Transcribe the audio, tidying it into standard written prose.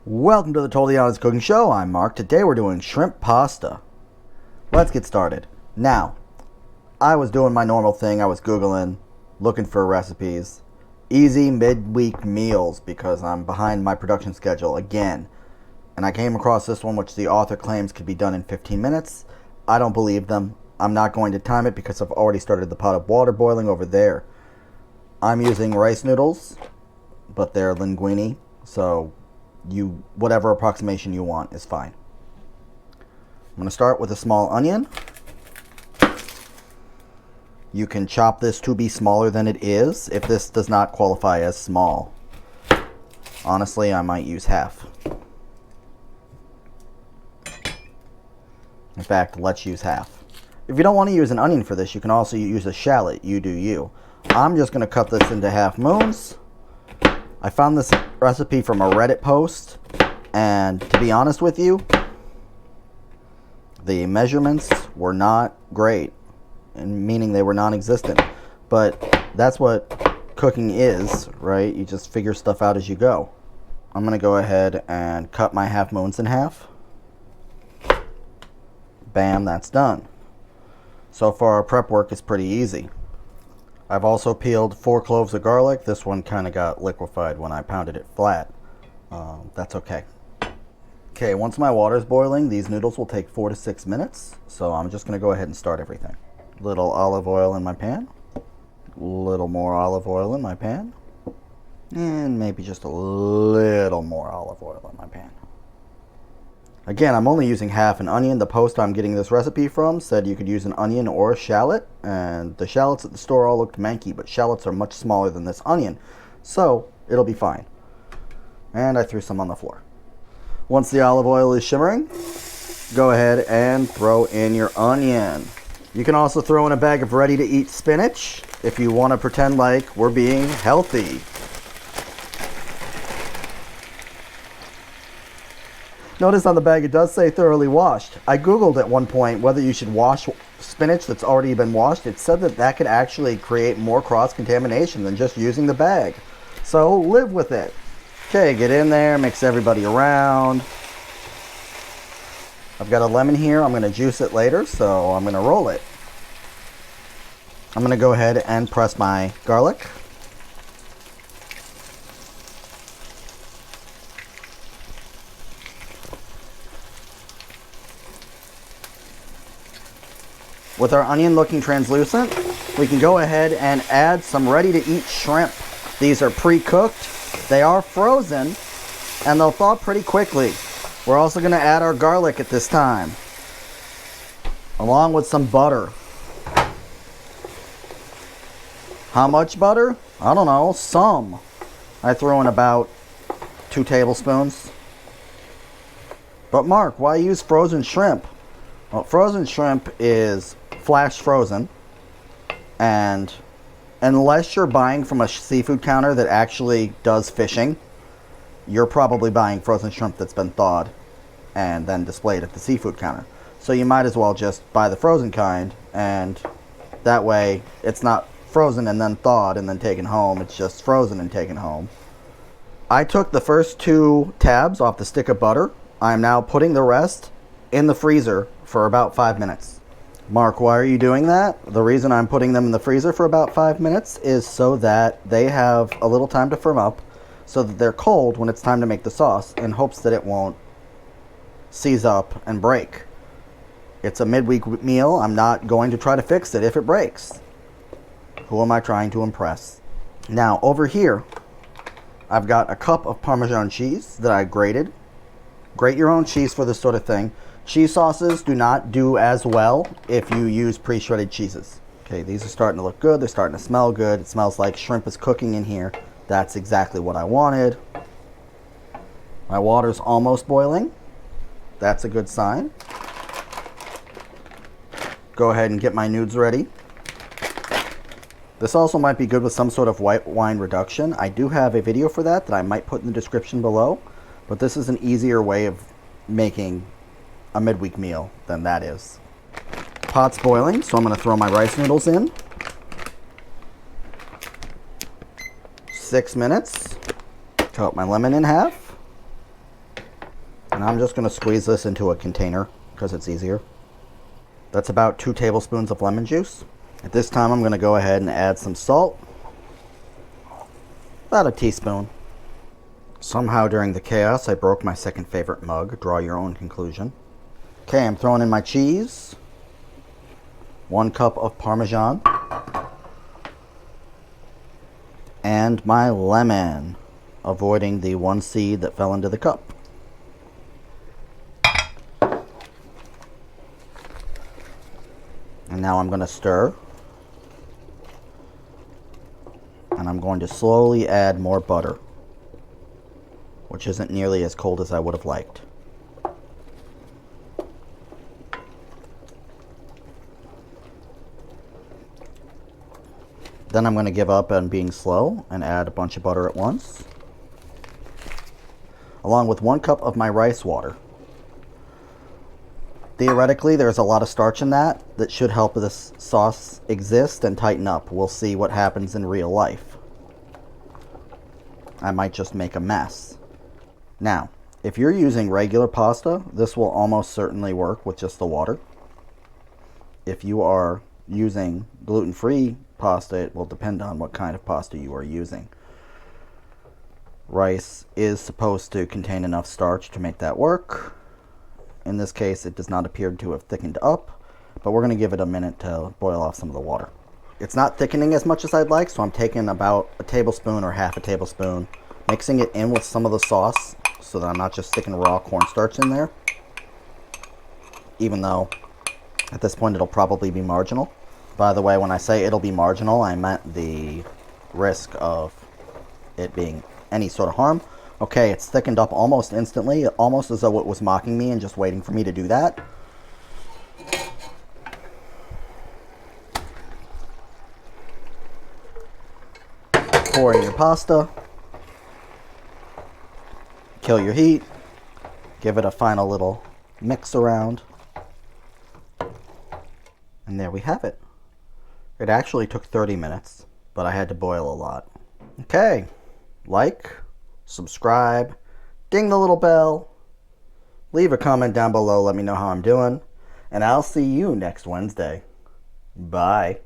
Welcome to the Totally Honest Cooking Show. I'm Mark. Today we're doing shrimp pasta. Let's get started. Now, I was doing my normal thing. I was Googling, looking for recipes. Easy midweek meals because I'm behind my production schedule again. And I came across this one which the author claims could be done in 15 minutes. I don't believe them. I'm not going to time it because I've already started the pot of water boiling over there. I'm using rice noodles, but they're linguine, so whatever approximation you want is fine. I'm going to start with a small onion. You can chop this to be smaller than it is if this does not qualify as small. Honestly, I might use half. In fact, let's use half. If you don't want to use an onion for this, you can also use a shallot. You do you. I'm just going to cut this into half moons. I found this recipe from a Reddit post, and to be honest with you, the measurements were not great, meaning they were non-existent. But that's what cooking is, right? You just figure stuff out as you go. I'm going to go ahead and cut my half moons in half. Bam, that's done. So far, our prep work is pretty easy. I've also peeled 4 cloves of garlic. This one kind of got liquefied when I pounded it flat. That's okay. Okay, once my water is boiling, these noodles will take 4 to 6 minutes. So I'm just going to go ahead and start everything. Little olive oil in my pan. Little more olive oil in my pan. And maybe just a little more olive oil in my pan. Again, I'm only using half an onion. The post I'm getting this recipe from said you could use an onion or a shallot, and the shallots at the store all looked manky, but shallots are much smaller than this onion, so it'll be fine. And I threw some on the floor. Once the olive oil is shimmering, go ahead and throw in your onion. You can also throw in a bag of ready-to-eat spinach if you want to pretend like we're being healthy. Notice on the bag it does say thoroughly washed. I googled at one point whether you should wash spinach that's already been washed. It said that that could actually create more cross-contamination than just using the bag. So live with it. Okay, get in there, mix everybody around. I've got a lemon here. I'm going to juice it later, so I'm going to roll it. I'm going to go ahead and press my garlic. With our onion looking translucent, we can go ahead and add some ready-to-eat shrimp. These are pre-cooked, they are frozen, and they'll thaw pretty quickly. We're also going to add our garlic at this time, along with some butter. How much butter? I don't know, some. I throw in about 2 tablespoons. But Mark, why use frozen shrimp? Well, frozen shrimp is flash frozen, and unless you're buying from a seafood counter that actually does fishing, you're probably buying frozen shrimp that's been thawed and then displayed at the seafood counter. So you might as well just buy the frozen kind, and that way it's not frozen and then thawed and then taken home. It's just frozen and taken home. I took the first 2 tabs off the stick of butter. I'm now putting the rest in the freezer for about 5 minutes. Mark, why are you doing that? The reason I'm putting them in the freezer for about 5 minutes is so that they have a little time to firm up, so that they're cold when it's time to make the sauce, in hopes that it won't seize up and break. It's a midweek meal. I'm not going to try to fix it if it breaks. Who am I trying to impress? Now, over here, I've got a cup of Parmesan cheese that I grated. Grate your own cheese for this sort of thing. Cheese sauces do not do as well if you use pre-shredded cheeses. Okay, these are starting to look good. They're starting to smell good. It smells like shrimp is cooking in here. That's exactly what I wanted. My water's almost boiling. That's a good sign. Go ahead and get my nudes ready. This also might be good with some sort of white wine reduction. I do have a video for that I might put in the description below, but this is an easier way of making a midweek meal than that is. Pot's boiling, so I'm going to throw my rice noodles in. 6 minutes. Cut my lemon in half. And I'm just going to squeeze this into a container because it's easier. That's about 2 tablespoons of lemon juice. At this time, I'm going to go ahead and add some salt. About a teaspoon. Somehow during the chaos, I broke my second favorite mug. Draw your own conclusion. Okay, I'm throwing in my cheese. 1 cup of Parmesan. And my lemon, avoiding the 1 seed that fell into the cup. And now I'm going to stir. And I'm going to slowly add more butter, which isn't nearly as cold as I would have liked. Then I'm going to give up on being slow and add a bunch of butter at once, along with 1 cup of my rice water. Theoretically, there's a lot of starch in that should help this sauce exist and tighten up. We'll see what happens in real life. I might just make a mess. Now, if you're using regular pasta, this will almost certainly work with just the water. If you are using gluten-free pasta, it will depend on what kind of pasta you are using. Rice is supposed to contain enough starch to make that work. In this case, it does not appear to have thickened up, but we're going to give it a minute to boil off some of the water. It's not thickening as much as I'd like, so I'm taking about a tablespoon or half a tablespoon, mixing it in with some of the sauce so that I'm not just sticking raw cornstarch in there, even though at this point it'll probably be marginal. By the way, when I say it'll be marginal, I meant the risk of it being any sort of harm. Okay, it's thickened up almost instantly, almost as though it was mocking me and just waiting for me to do that. Pour in your pasta. Kill your heat. Give it a final little mix around. And there we have it. It actually took 30 minutes, but I had to boil a lot. Okay, like, subscribe, ding the little bell, leave a comment down below, let me know how I'm doing, and I'll see you next Wednesday. Bye.